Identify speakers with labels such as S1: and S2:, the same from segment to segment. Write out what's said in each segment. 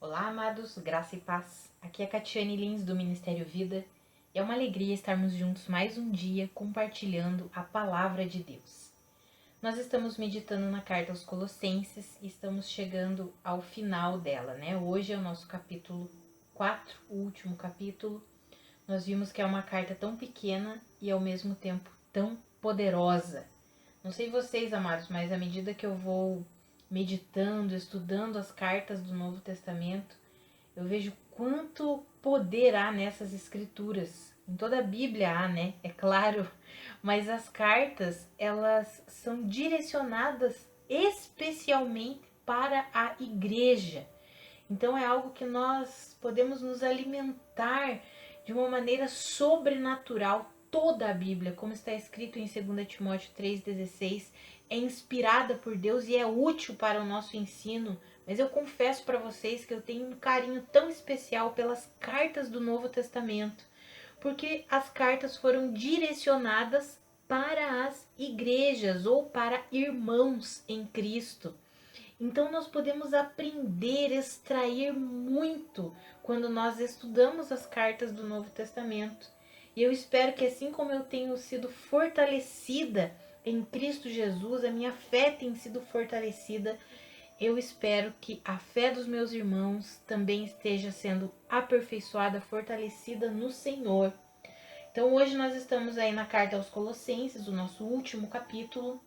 S1: Olá, amados, graça e paz. Aqui é Catiane Lins do Ministério Vida e é uma alegria estarmos juntos mais um dia compartilhando a palavra de Deus. Nós estamos meditando na carta aos Colossenses e estamos chegando ao final dela, né? Hoje é o nosso capítulo 4, o último capítulo. Nós vimos que é uma carta tão pequena e ao mesmo tempo tão poderosa. Não sei vocês, amados, mas à medida que eu vou meditando, estudando as cartas do Novo Testamento, eu vejo quanto poder há nessas escrituras. Em toda a Bíblia há, né? É claro, mas as cartas, elas são direcionadas especialmente para a igreja. Então é algo que nós podemos nos alimentar de uma maneira sobrenatural. Toda a Bíblia, como está escrito em 2 Timóteo 3,16, é inspirada por Deus e é útil para o nosso ensino. Mas eu confesso para vocês que eu tenho um carinho tão especial pelas cartas do Novo Testamento, porque as cartas foram direcionadas para as igrejas ou para irmãos em Cristo. Então nós podemos aprender, extrair muito quando nós estudamos as cartas do Novo Testamento. E eu espero que assim como eu tenho sido fortalecida em Cristo Jesus, a minha fé tem sido fortalecida, eu espero que a fé dos meus irmãos também esteja sendo aperfeiçoada, fortalecida no Senhor. Então hoje nós estamos aí na carta aos Colossenses, o nosso último capítulo,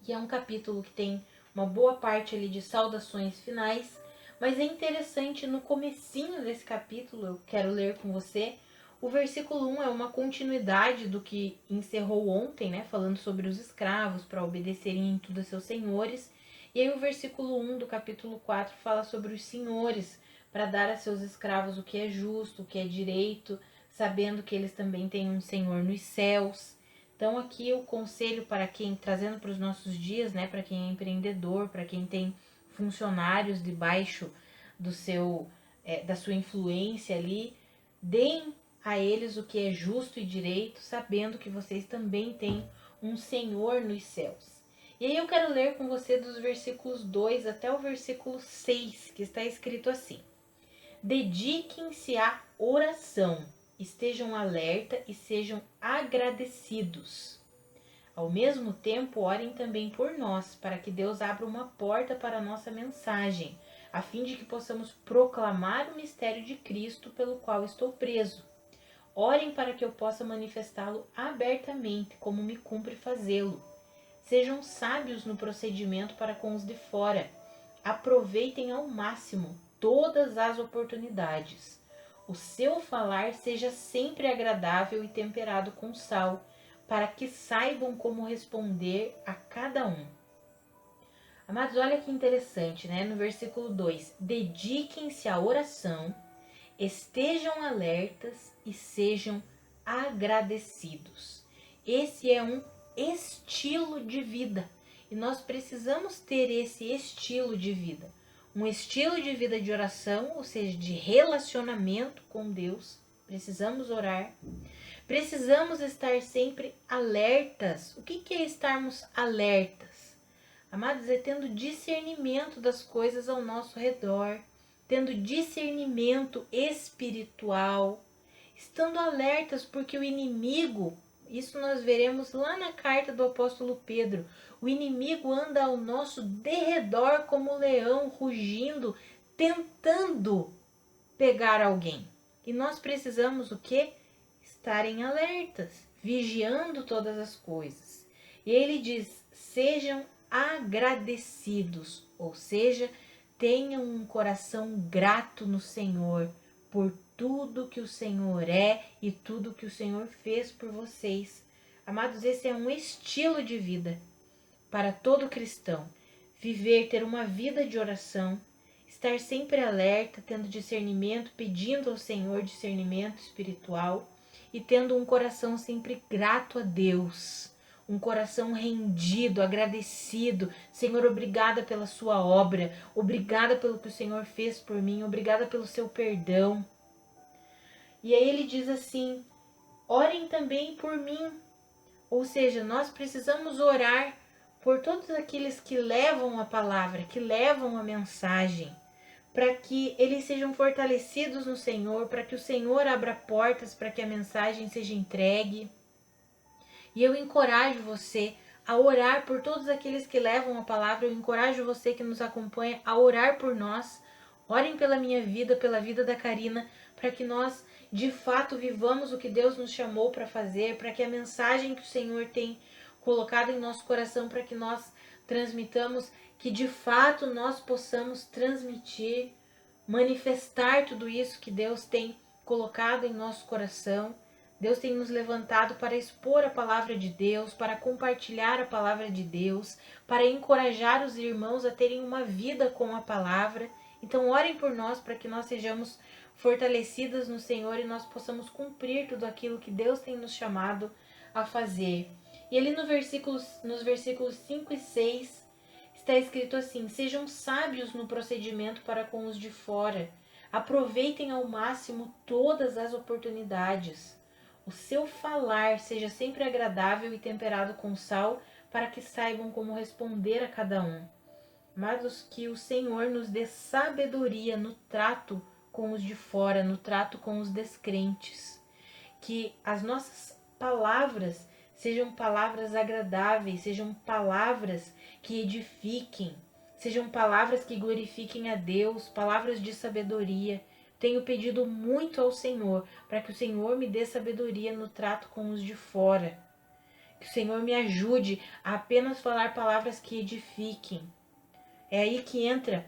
S1: e é um capítulo que tem uma boa parte ali de saudações finais, mas é interessante no comecinho desse capítulo, eu quero ler com você, o versículo 1 é uma continuidade do que encerrou ontem, né, falando sobre os escravos para obedecerem em tudo a seus senhores, e aí o versículo 1 do capítulo 4 fala sobre os senhores, para dar a seus escravos o que é justo, o que é direito, sabendo que eles também têm um Senhor nos céus. Então aqui o conselho para quem, trazendo para os nossos dias, né, para quem é empreendedor, para quem tem funcionários debaixo do seu, da sua influência ali, deem a eles o que é justo e direito, sabendo que vocês também têm um Senhor nos céus. E aí eu quero ler com você dos versículos 2 até o versículo 6, que está escrito assim: Dediquem-se à oração, estejam alerta e sejam agradecidos. Ao mesmo tempo, orem também por nós, para que Deus abra uma porta para a nossa mensagem, a fim de que possamos proclamar o mistério de Cristo pelo qual estou preso. Orem para que eu possa manifestá-lo abertamente, como me cumpre fazê-lo. Sejam sábios no procedimento para com os de fora. Aproveitem ao máximo todas as oportunidades. O seu falar seja sempre agradável e temperado com sal, para que saibam como responder a cada um. Amados, olha que interessante, né? No versículo 2, dediquem-se à oração, estejam alertas e sejam agradecidos. Esse é um estilo de vida e nós precisamos ter esse estilo de vida. Um estilo de vida de oração, ou seja, de relacionamento com Deus. Precisamos orar. Precisamos estar sempre alertas. O que é estarmos alertas? Amados, é tendo discernimento das coisas ao nosso redor, tendo discernimento espiritual, estando alertas porque o inimigo, isso nós veremos lá na carta do apóstolo Pedro, o inimigo anda ao nosso derredor como um leão rugindo, tentando pegar alguém. E nós precisamos o quê? Estarem alertas, vigiando todas as coisas. E ele diz, sejam agradecidos, ou seja, tenham um coração grato no Senhor por tudo que o Senhor é e tudo que o Senhor fez por vocês. Amados, esse é um estilo de vida para todo cristão. Viver, ter uma vida de oração, estar sempre alerta, tendo discernimento, pedindo ao Senhor discernimento espiritual e tendo um coração sempre grato a Deus. Um coração rendido, agradecido. Senhor, obrigada pela sua obra. Obrigada pelo que o Senhor fez por mim. Obrigada pelo seu perdão. E aí ele diz assim, orem também por mim. Ou seja, nós precisamos orar por todos aqueles que levam a palavra, que levam a mensagem. para que eles sejam fortalecidos no Senhor, para que o Senhor abra portas para que a mensagem seja entregue. E eu encorajo você a orar por todos aqueles que levam a palavra. Eu encorajo você que nos acompanha a orar por nós. Orem pela minha vida, pela vida da Karina, para que nós de fato vivamos o que Deus nos chamou para fazer, para que a mensagem que o Senhor tem colocado em nosso coração, para que nós transmitamos, que de fato nós possamos transmitir, manifestar tudo isso que Deus tem colocado em nosso coração. Deus tem nos levantado para expor a palavra de Deus, para compartilhar a palavra de Deus, para encorajar os irmãos a terem uma vida com a palavra. Então orem por nós para que nós sejamos fortalecidas no Senhor e nós possamos cumprir tudo aquilo que Deus tem nos chamado a fazer. E ali nos versículos 5 e 6 está escrito assim: sejam sábios no procedimento para com os de fora, aproveitem ao máximo todas as oportunidades. O seu falar seja sempre agradável e temperado com sal, para que saibam como responder a cada um. Mas que o Senhor nos dê sabedoria no trato com os de fora, no trato com os descrentes. Que as nossas palavras sejam palavras agradáveis, sejam palavras que edifiquem, sejam palavras que glorifiquem a Deus, palavras de sabedoria. Tenho pedido muito ao Senhor para que o Senhor me dê sabedoria no trato com os de fora. Que o Senhor me ajude a apenas falar palavras que edifiquem. É aí que entra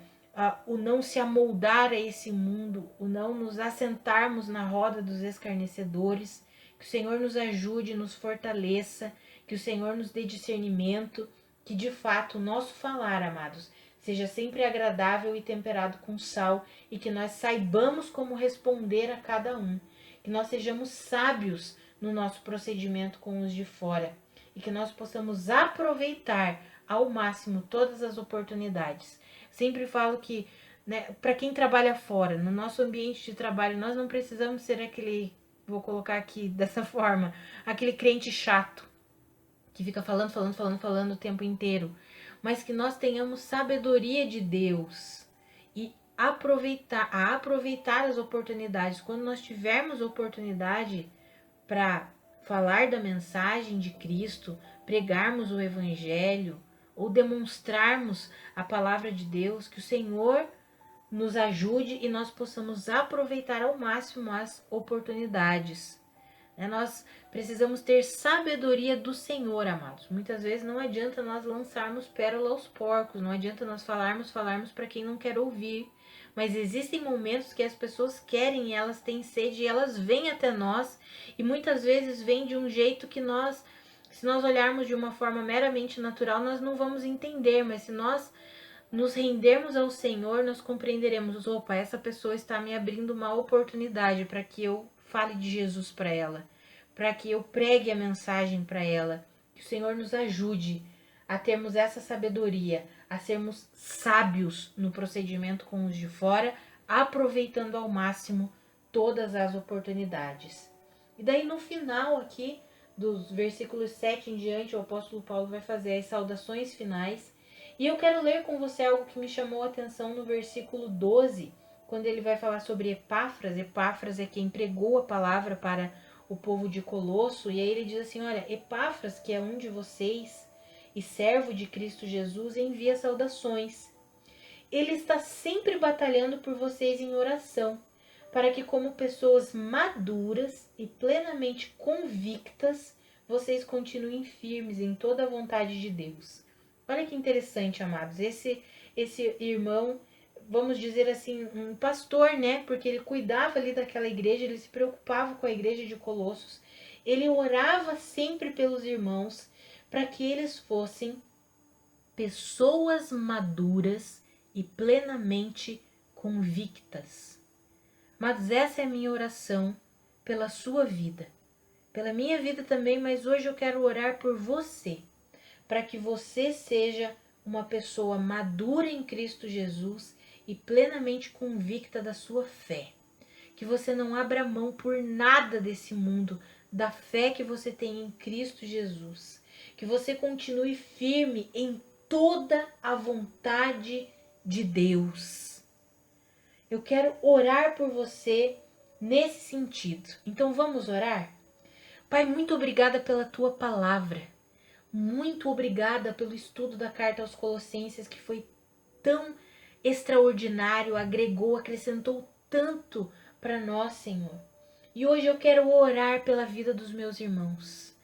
S1: o não se amoldar a esse mundo, o não nos assentarmos na roda dos escarnecedores. Que o Senhor nos ajude, nos fortaleça, que o Senhor nos dê discernimento, que de fato o nosso falar, amados, seja sempre agradável e temperado com sal, e que nós saibamos como responder a cada um. Que nós sejamos sábios no nosso procedimento com os de fora, e que nós possamos aproveitar ao máximo todas as oportunidades. Sempre falo que, né, para quem trabalha fora, no nosso ambiente de trabalho, nós não precisamos ser aquele, vou colocar aqui dessa forma, aquele crente chato, que fica falando o tempo inteiro, mas que nós tenhamos sabedoria de Deus e aproveitar as oportunidades. Quando nós tivermos oportunidade para falar da mensagem de Cristo, pregarmos o Evangelho ou demonstrarmos a palavra de Deus, que o Senhor nos ajude e nós possamos aproveitar ao máximo as oportunidades. Nós precisamos ter sabedoria do Senhor, amados. Muitas vezes não adianta nós lançarmos pérola aos porcos, não adianta nós falarmos para quem não quer ouvir. Mas existem momentos que as pessoas querem e elas têm sede e elas vêm até nós, e muitas vezes vêm de um jeito que nós, se nós olharmos de uma forma meramente natural, nós não vamos entender, mas se nós nos rendermos ao Senhor, nós compreenderemos: opa, essa pessoa está me abrindo uma oportunidade para que eu fale de Jesus para ela, para que eu pregue a mensagem para ela. Que o Senhor nos ajude a termos essa sabedoria, a sermos sábios no procedimento com os de fora, aproveitando ao máximo todas as oportunidades. E daí no final aqui, dos versículos 7 em diante, o apóstolo Paulo vai fazer as saudações finais. E eu quero ler com você algo que me chamou a atenção no versículo 12, quando ele vai falar sobre Epáfras. Epáfras é quem pregou a palavra para o povo de Colosso. E aí ele diz assim: olha, Epáfras, que é um de vocês e servo de Cristo Jesus, envia saudações. Ele está sempre batalhando por vocês em oração, para que, como pessoas maduras e plenamente convictas, vocês continuem firmes em toda a vontade de Deus. Olha que interessante, amados. Esse irmão, vamos dizer assim, um pastor, né? Porque ele cuidava ali daquela igreja, ele se preocupava com a igreja de Colossos. Ele orava sempre pelos irmãos para que eles fossem pessoas maduras e plenamente convictas. Mas essa é a minha oração pela sua vida, pela minha vida também, mas hoje eu quero orar por você, para que você seja uma pessoa madura em Cristo Jesus e plenamente convicta da sua fé. Que você não abra mão por nada desse mundo, da fé que você tem em Cristo Jesus. Que você continue firme em toda a vontade de Deus. Eu quero orar por você nesse sentido. Então vamos orar? Pai, muito obrigada pela tua palavra. Muito obrigada pelo estudo da carta aos Colossenses, que foi tão extraordinário, agregou, acrescentou tanto para nós, Senhor. E hoje eu quero orar pela vida dos meus irmãos.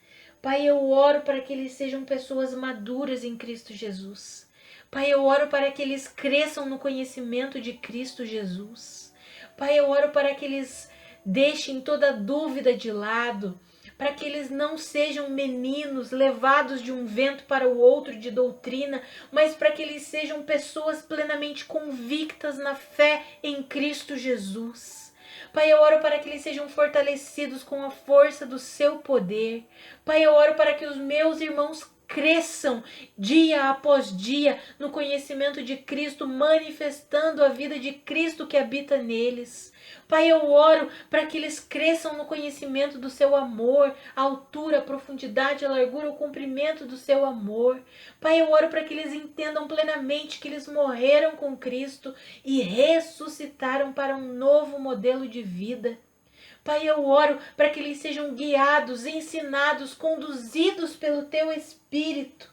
S1: Pai, eu oro para que eles sejam pessoas maduras em Cristo Jesus. Pai, eu oro para que eles cresçam no conhecimento de Cristo Jesus. Pai, eu oro para que eles deixem toda dúvida de lado, para que eles não sejam meninos levados de um vento para o outro de doutrina, mas para que eles sejam pessoas plenamente convictas na fé em Cristo Jesus. Pai, eu oro para que eles sejam fortalecidos com a força do seu poder. Pai, eu oro para que os meus irmãos cresçam dia após dia no conhecimento de Cristo, manifestando a vida de Cristo que habita neles. Pai, eu oro para que eles cresçam no conhecimento do seu amor, a altura, a profundidade, a largura, o comprimento do seu amor. Pai, eu oro para que eles entendam plenamente que eles morreram com Cristo e ressuscitaram para um novo modelo de vida. Pai, eu oro para que eles sejam guiados, ensinados, conduzidos pelo teu Espírito.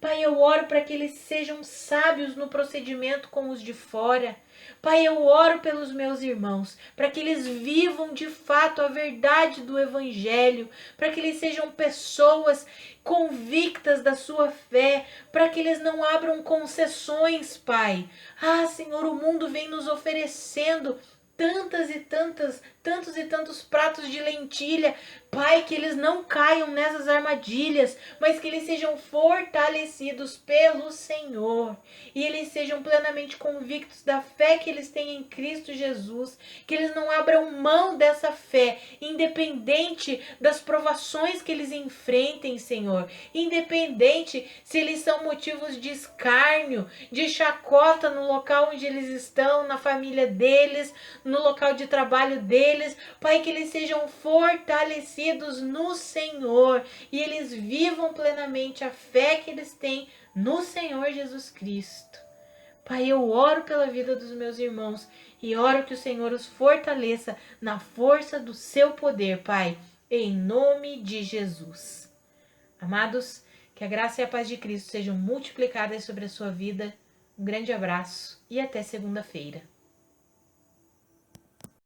S1: Pai, eu oro para que eles sejam sábios no procedimento com os de fora. Pai, eu oro pelos meus irmãos, para que eles vivam de fato a verdade do Evangelho, para que eles sejam pessoas convictas da sua fé, para que eles não abram concessões, Pai. Ah, Senhor, o mundo vem nos oferecendo tantos e tantos pratos de lentilha. Pai, que eles não caiam nessas armadilhas, mas que eles sejam fortalecidos pelo Senhor e eles sejam plenamente convictos da fé que eles têm em Cristo Jesus, que eles não abram mão dessa fé, independente das provações que eles enfrentem, Senhor, independente se eles são motivos de escárnio, de chacota no local onde eles estão, na família deles, no local de trabalho deles. Pai, que eles sejam fortalecidos no Senhor e eles vivam plenamente a fé que eles têm no Senhor Jesus Cristo. Pai, eu oro pela vida dos meus irmãos e oro que o Senhor os fortaleça na força do seu poder, Pai, em nome de Jesus. Amados, que a graça e a paz de Cristo sejam multiplicadas sobre a sua vida. Um grande abraço e até segunda-feira.